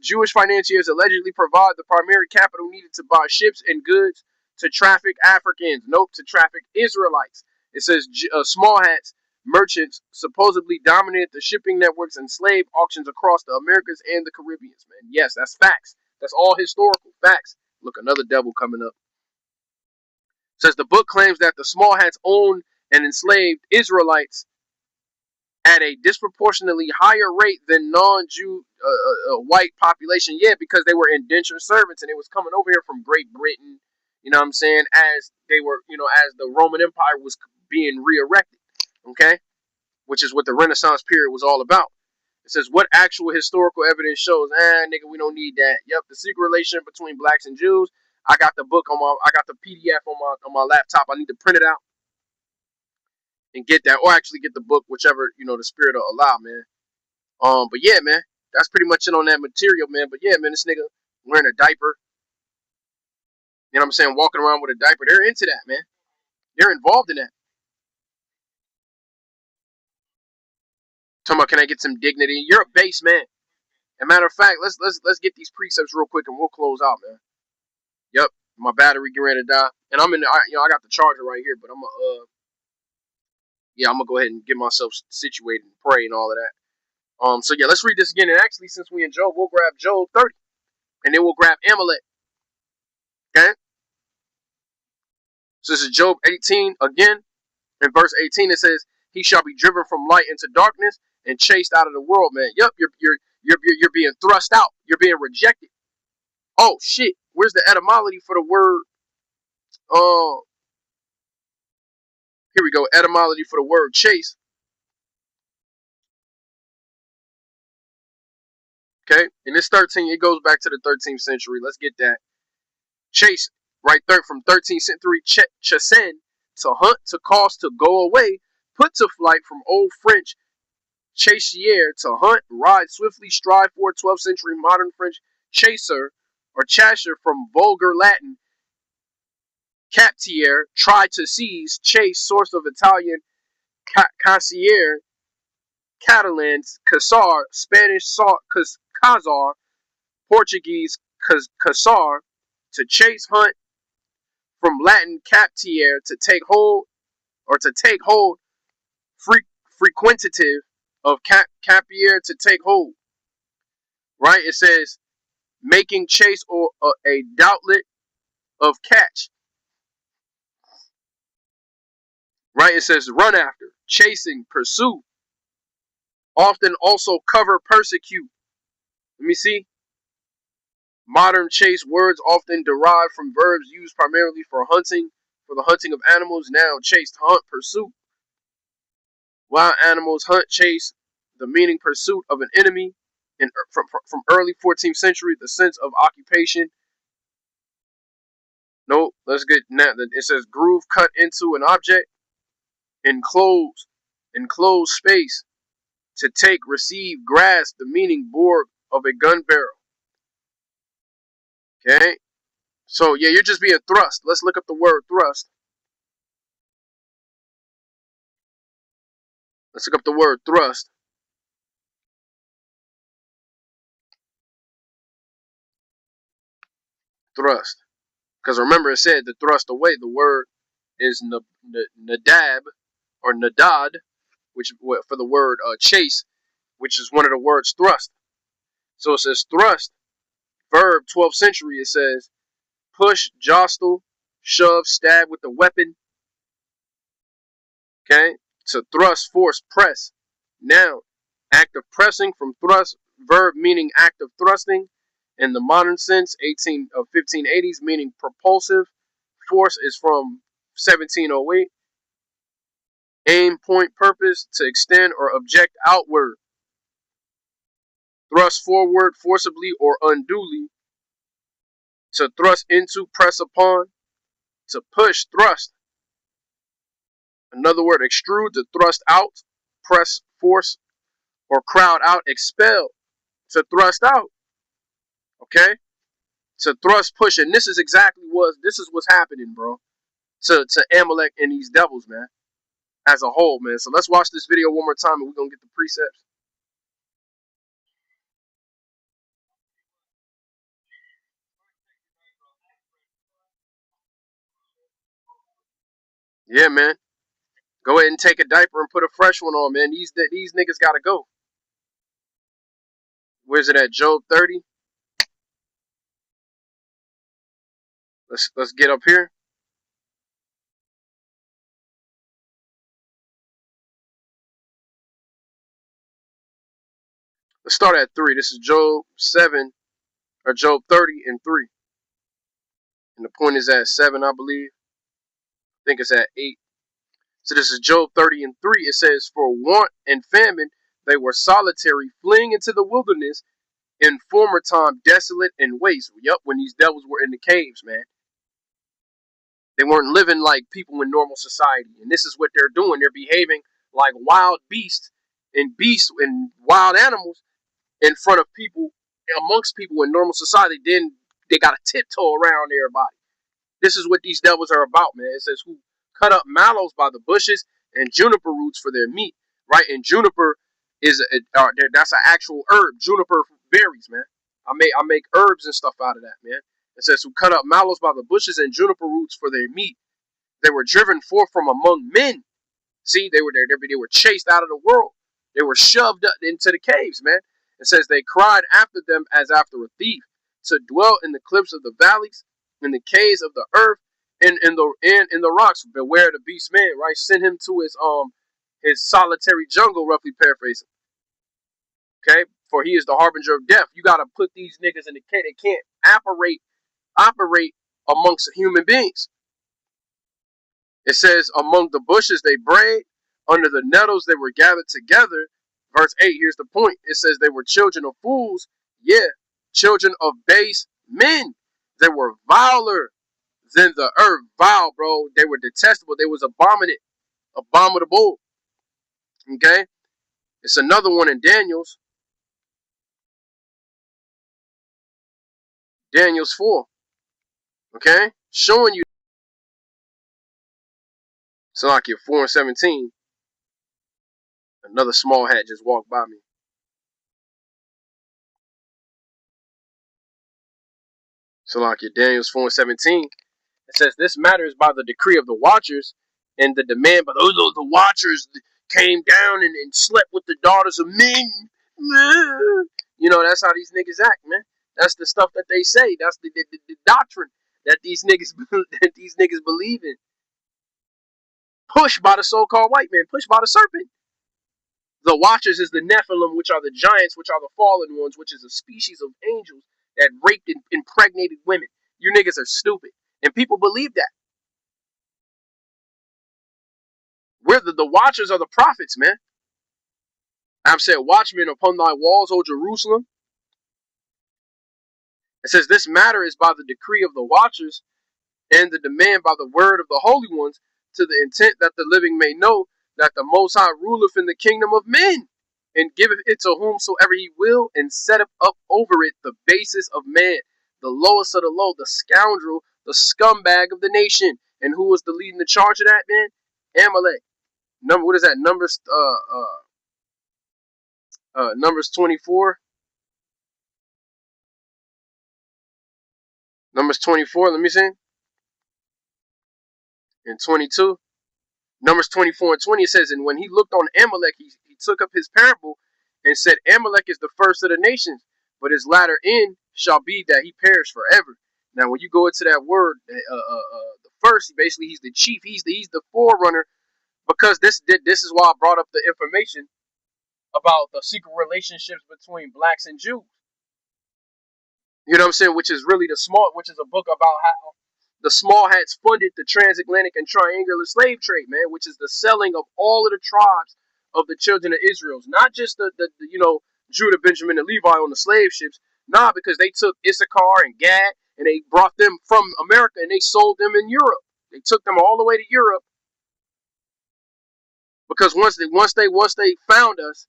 Jewish financiers allegedly provide the primary capital needed to buy ships and goods to traffic Africans, to traffic Israelites. It says small hats merchants supposedly dominated the shipping networks and slave auctions across the Americas and the Caribbean, man. Yes, that's facts. That's all historical facts. Look, another devil coming up. Says the book claims that the small hats owned and enslaved Israelites at a disproportionately higher rate than non-Jew white population. Yeah, because they were indentured servants and they was coming over here from Great Britain, you know what I'm saying, as they were, as the Roman Empire was being re-erected, okay, which is what the Renaissance period was all about. It says, what actual historical evidence shows, nigga, we don't need that. Yep, the secret relationship between blacks and Jews. I got the book I got the PDF on my laptop. I need to print it out and get that, or actually get the book, whichever, the spirit will allow, man. But yeah, man, that's pretty much it on that material, man. But yeah, man, this nigga wearing a diaper, you know what I'm saying, walking around with a diaper, they're into that, man. They're involved in that. Talking about, can I get some dignity? You're a base man. As a matter of fact, let's get these precepts real quick and we'll close out, man. Yep, my battery getting ready to die, and I got the charger right here, but I'm gonna go ahead and get myself situated and pray and all of that. So yeah, let's read this again. And actually, since we in Job, we'll grab Job 30, and then we'll grab Amalek. Okay. So this is Job 18 again. In verse 18, it says, "He shall be driven from light into darkness and chased out of the world." Man, yep, you're being thrust out. You're being rejected. Oh shit, where's the etymology for the word? Here we go. Etymology for the word chase. Okay, and this 13, it goes back to the 13th century. Let's get that. Chase, right there, from 13th century, chasen, to hunt, to cause, to go away, put to flight, from Old French, chassier, to hunt, ride swiftly, strive for. 12th century modern French chaser or chasser from vulgar Latin captier, try to seize, chase, source of Italian cassier, Catalan casar, Spanish cazar, Portuguese casar, to chase, hunt, from Latin captier, to take hold, or to take hold, frequentative of capier, to take hold. Right? It says making chase or a doublet of catch. Right? It says run after, chasing, pursue. Often also cover, persecute. Let me see. Modern chase words often derive from verbs used primarily for hunting, for the hunting of animals. Now, chase, to hunt, pursue. Wild animals, hunt, chase, the meaning pursuit of an enemy. And from early 14th century, the sense of occupation. No, let's get now. It says groove, cut into an object. Enclosed space. To take, receive, grasp, the meaning bore of a gun barrel. Okay? So, yeah, you're just being thrust. Let's look up the word thrust. Let's look up the word thrust. Thrust. Because remember, it said to thrust away. The word is nadab or nadad, which for the word chase, which is one of the words thrust. So it says thrust, verb, 12th century. It says push, jostle, shove, stab with a weapon. Okay? To thrust, force, press. Noun, act of pressing, from thrust, verb meaning act of thrusting. In the modern sense, 1580s, meaning propulsive. Force is from 1708. Aim, point, purpose, to extend or object outward. Thrust forward, forcibly or unduly. To thrust into, press upon. To push, thrust. Another word, extrude, to thrust out, press, force, or crowd out, expel. To thrust out. Okay? To thrust, push. And this is what's happening, bro. To Amalek and these devils, man. As a whole, man. So let's watch this video one more time and we're going to get the precepts. Yeah, man. Go ahead and take a diaper and put a fresh one on, man. These niggas gotta go. Where's it at? Job 30. Let's get up here. Let's start at 3. This is Job 7 or Job 30 and 3. And the point is at 7, I believe. I think it's at 8. So this is Job 30 and 3. It says, for want and famine they were solitary, fleeing into the wilderness, in former time desolate and waste. Yup, when these devils were in the caves, man. They weren't living like people in normal society. And this is what they're doing. They're behaving like wild beasts and wild animals in front of people, amongst people in normal society. Then they got to tiptoe around everybody. This is what these devils are about, man. It says, who cut up mallows by the bushes and juniper roots for their meat, right? And juniper is that's an actual herb. Juniper berries, man. I make herbs and stuff out of that, man. It says, who cut up mallows by the bushes and juniper roots for their meat. They were driven forth from among men. See, they were there. They were chased out of the world. They were shoved into the caves, man. It says they cried after them as after a thief, to dwell in the cliffs of the valleys, in the caves of the earth, and in the rocks. Beware the beast man, right? Send him to his solitary jungle, roughly paraphrasing. Okay, for he is the harbinger of death. You gotta put these niggas in the cage. They can't operate amongst human beings. It says, among the bushes they brayed, under the nettles they were gathered together. Verse 8, here's the point. It says they were children of fools. Yeah, children of base men. They were viler than the earth. Vile, bro. They were detestable. They was abominable. Okay? It's another one in Daniel's 4. Okay, showing you. Salakia 4:17. Another small hat just walked by me. Salakia Daniel's 4:17. It says this matter is by the decree of the watchers and the demand, but the watchers came down and slept with the daughters of men. You know, that's how these niggas act, man. That's the stuff that they say. That's the doctrine that these niggas believe in. Pushed by the so-called white man, pushed by the serpent. The watchers is the Nephilim, which are the giants, which are the fallen ones, which is a species of angels that raped and impregnated women. You niggas are stupid. And people believe that. We're the watchers are the prophets, man. I've said, watchmen upon thy walls, O Jerusalem. It says, this matter is by the decree of the watchers and the demand by the word of the holy ones, to the intent that the living may know that the Most High ruleth in the kingdom of men, and giveth it to whomsoever he will, and setteth up over it the basis of man, the lowest of the low, the scoundrel, the scumbag of the nation. And who was the leading the charge of that, man? Amalek. What is that? Numbers 24. Numbers 24. Let me see. And 22. Numbers 24 and 20, it says, and when he looked on Amalek, he took up his parable and said, Amalek is the first of the nations, but his latter end shall be that he perish forever. Now, when you go into that word, the first, basically, he's the chief. He's the forerunner, because this is why I brought up the information about the secret relationships between blacks and Jews. You know what I'm saying? Which is really which is a book about how the small hats funded the transatlantic and triangular slave trade, man, which is the selling of all of the tribes of the children of Israel. Not just the Judah, Benjamin, and Levi on the slave ships. Nah, because they took Issachar and Gad and they brought them from America and they sold them in Europe. They took them all the way to Europe, because once they found us,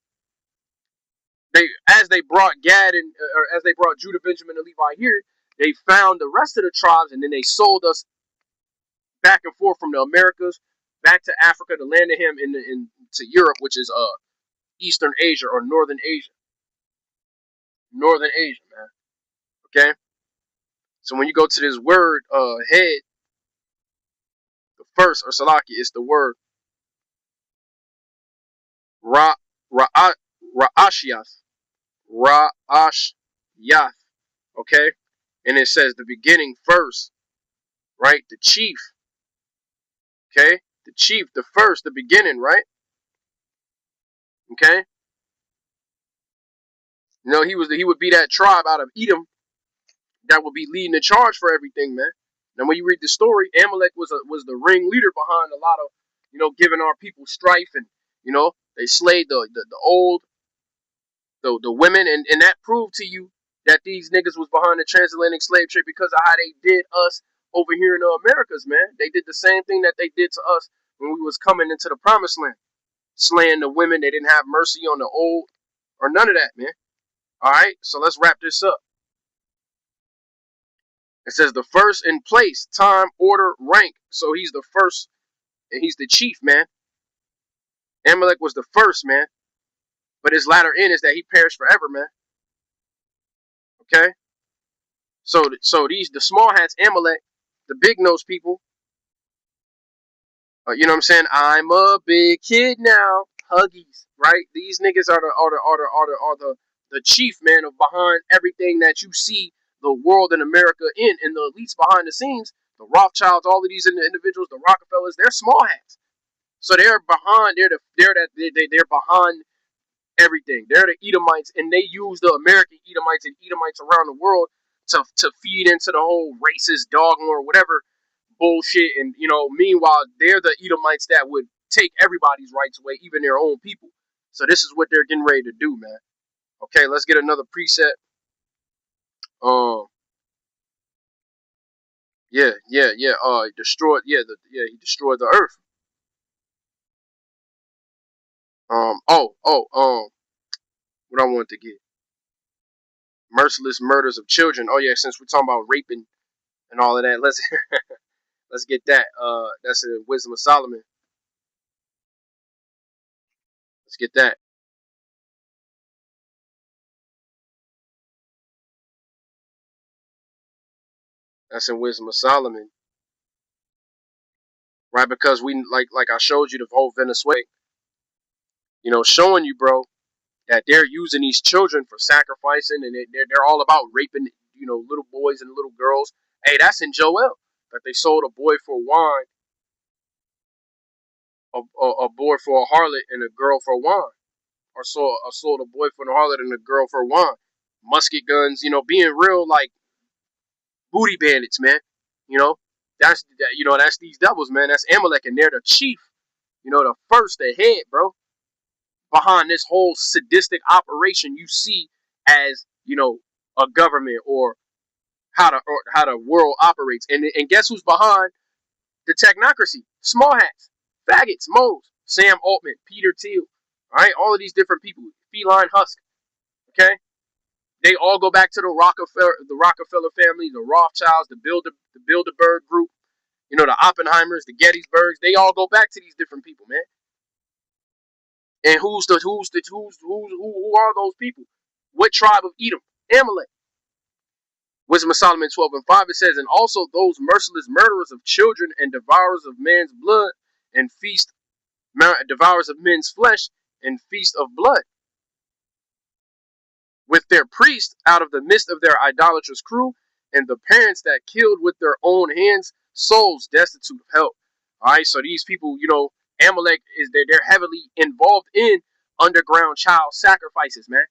as they brought Judah, Benjamin, and Levi here, they found the rest of the tribes, and then they sold us back and forth from the Americas back to Africa, the land of Ham, to Europe, which is Eastern Asia or Northern Asia. Northern Asia, man. Okay? So when you go to this word head, the first, or Salaki, it's the word Ra'ashiath. Ra'ashiath. Okay? And it says the beginning first, right? The chief. Okay? The chief, the first, the beginning, right? Okay? You know, he would be that tribe out of Edom that would be leading the charge for everything, man. Now, when you read the story, Amalek was the ringleader behind a lot of, giving our people strife, and they slayed the old, the women, and that proved to you that these niggas was behind the transatlantic slave trade because of how they did us over here in the Americas, man. They did the same thing that they did to us when we was coming into the promised land, slaying the women. They didn't have mercy on the old or none of that, man. All right, so let's wrap this up. It says the first in place, time, order, rank. So he's the first, and he's the chief, man. Amalek was the first, man. But his latter end is that he perished forever, man. Okay? So the small hats, Amalek, the big nose people, you know what I'm saying? I'm a big kid now. Huggies, right? These niggas are the chief, man, of behind everything that you see the world in America in the elites behind the scenes, the Rothschilds, all of these individuals, the Rockefellers, they're small hats. So they're behind. They're behind everything. They're the Edomites, and they use the American Edomites and Edomites around the world to feed into the whole racist dogma or whatever bullshit. And meanwhile, they're the Edomites that would take everybody's rights away, even their own people. So this is what they're getting ready to do, man. Okay, let's get another preset. Yeah. He destroyed the earth. What I wanted to get. Merciless murders of children. Oh yeah, since we're talking about raping and all of that, let's get that. That's a Wisdom of Solomon. Let's get that. That's in Wisdom of Solomon, right? Because we like I showed you the whole Venezuela, showing you, bro, that they're using these children for sacrificing, and they're all about raping, little boys and little girls. Hey, that's in Joel that they sold a boy for wine, a boy for a harlot, and a girl for wine, or sold a boy for a harlot and a girl for wine. Musket guns, being real like booty bandits, man. You know, that's these devils, man. That's Amalek, and they're the chief. The head, bro, behind this whole sadistic operation you see as a government or how the world operates. And guess who's behind the technocracy? Small hats, faggots, moles, Sam Altman, Peter Thiel, all right, all of these different people, Feline Husk, okay. They all go back to the Rockefeller family, the Rothschilds, the Bilderberg group, the Oppenheimers, the Gettysburgs. They all go back to these different people, man. And who are those people? What tribe of Edom? Amalek. Wisdom of Solomon 12:5, it says, and also those merciless murderers of children and devourers of man's blood and devourers of men's flesh and feast of blood, with their priests out of the midst of their idolatrous crew, and the parents that killed with their own hands souls destitute of help. All right, so these people, Amalek they're heavily involved in underground child sacrifices, man.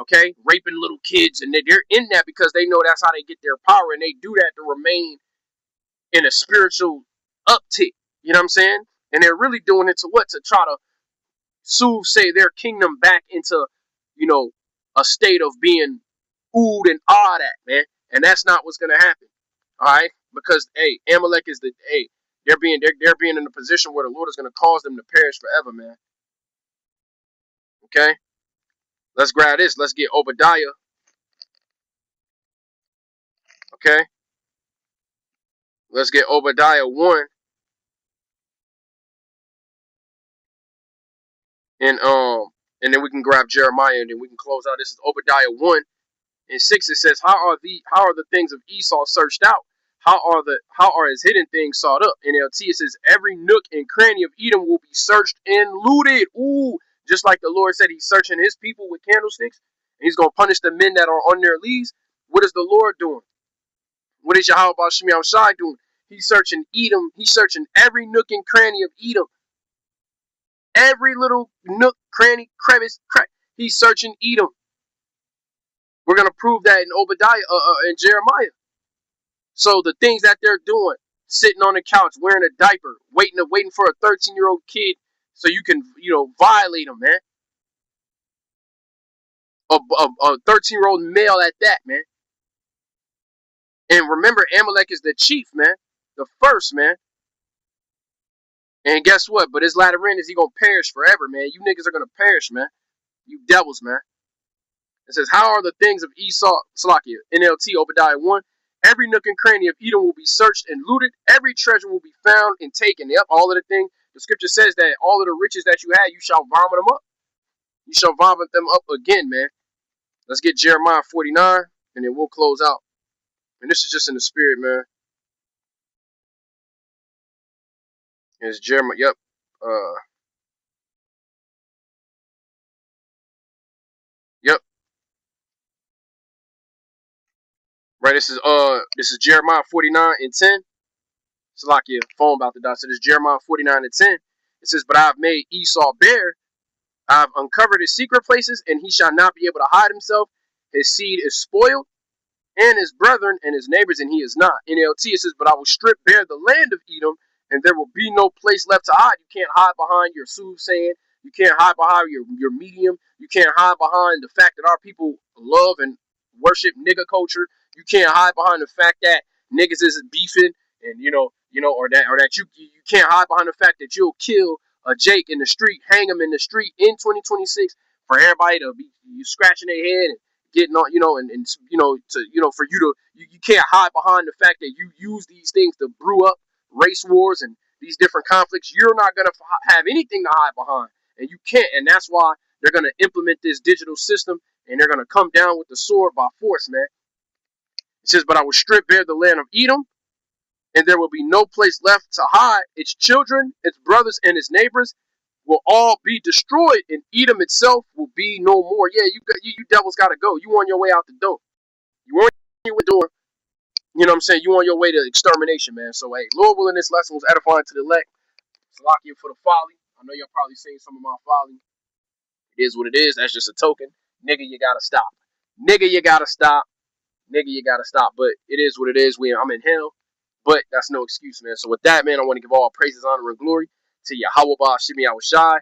Okay, raping little kids, and they're in that because they know that's how they get their power, and they do that to remain in a spiritual uptick. You know what I'm saying? And they're really doing it to try to soothsay their kingdom back into, a state of being oohed and awed at, man. And that's not what's gonna happen. All right, because Amalek is they're being in a position where the Lord is gonna cause them to perish forever, man. Okay, let's grab this. Let's get Obadiah. Okay, let's get Obadiah 1, and then we can grab Jeremiah, and then we can close out. This is Obadiah 1:6. It says, how are the things of Esau searched out? How are his hidden things sought up? NLT, it says, every nook and cranny of Edom will be searched and looted. Ooh, just like the Lord said, he's searching his people with candlesticks, and he's gonna punish the men that are on their leaves. What is the Lord doing? What is Yahweh Shemi Shai doing? He's searching Edom. He's searching every nook and cranny of Edom. Every little nook, cranny, crevice, crack. He's searching Edom. We're going to prove that in Obadiah and Jeremiah. So the things that they're doing, sitting on the couch, wearing a diaper, waiting for a 13-year-old kid so you can, violate them, man. A 13-year-old male at that, man. And remember, Amalek is the chief, man. The first, man. And guess what? But his latter end is he going to perish forever, man. You niggas are going to perish, man. You devils, man. It says, how are the things of Esau, Salakia, NLT, Obadiah 1, every nook and cranny of Edom will be searched and looted. Every treasure will be found and taken. Yep, all of the things. The scripture says that all of the riches that you had, you shall vomit them up. You shall vomit them up again, man. Let's get Jeremiah 49, and then we'll close out. And this is just in the spirit, man. It's Jeremiah. Yep. Yep. Right. This is Jeremiah 49:10. Salakia, phone about to die. So this is Jeremiah 49:10. It says, but I have made Esau bare. I have uncovered his secret places, and he shall not be able to hide himself. His seed is spoiled, and his brethren and his neighbors, and he is not. NLT, it says, but I will strip bare the land of Edom, and there will be no place left to hide. You can't hide behind your soothsaying. You can't hide behind your medium. You can't hide behind the fact that our people love and worship nigga culture. You can't hide behind the fact that niggas is beefing, and or that you can't hide behind the fact that you'll kill Jake in the street, hang him in the street in 2026 for everybody to be scratching their head and getting on, for you can't hide behind the fact that you use these things to brew up race wars and these different conflicts. You're not going to have anything to hide behind, and you can't. And that's why they're going to implement this digital system, and they're going to come down with the sword by force, man. It says, but I will strip bare the land of Edom, and there will be no place left to hide. Its children, its brothers, and its neighbors will all be destroyed, and Edom itself will be no more. Yeah, you devils got to go. You on your way out the door. You on your door. You know what I'm saying? You on your way to extermination, man. So, hey, Lord willing, this lesson was edifying to the elect. Salakia for the folly. I know y'all probably seen some of my folly. It is what it is. That's just a token. Nigga, you got to stop. Nigga, you got to stop. Nigga, you got to stop. But it is what it is. I'm in hell. But that's no excuse, man. So with that, man, I want to give all praises, honor, and glory to Yahweh Ba'ashim Yahushai,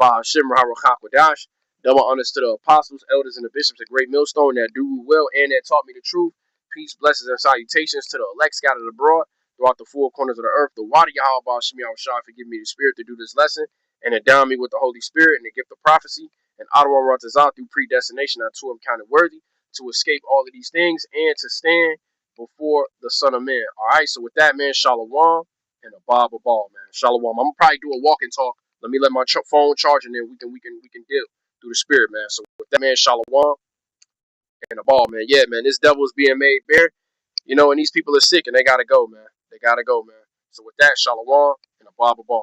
Ba'ashim Raharakakwadah. Double honors to the apostles, elders, and the bishops of Great Millstone that do well and that taught me the truth. Peace, blessings, and salutations to the elect scattered abroad throughout the four corners of the earth. The water Yahweh Ba'ashim Yahushai for giving me the spirit to do this lesson and endow me with the Holy Spirit and the gift of prophecy and Adonai Ratazah through predestination unto him counted worthy to escape all of these things and to stand before the Son of Man. All right, so with that, man, Shalom and a Bob a ball, man. Shalom. I'm gonna probably do a walk and talk. Let me let my phone charge, and then we can deal through the spirit, man. So with that, man, Shalom and a ball, man. Yeah, man, this devil is being made bare, and these people are sick and they gotta go, man. They gotta go, man. So with that, Shalom and a Bob a ball.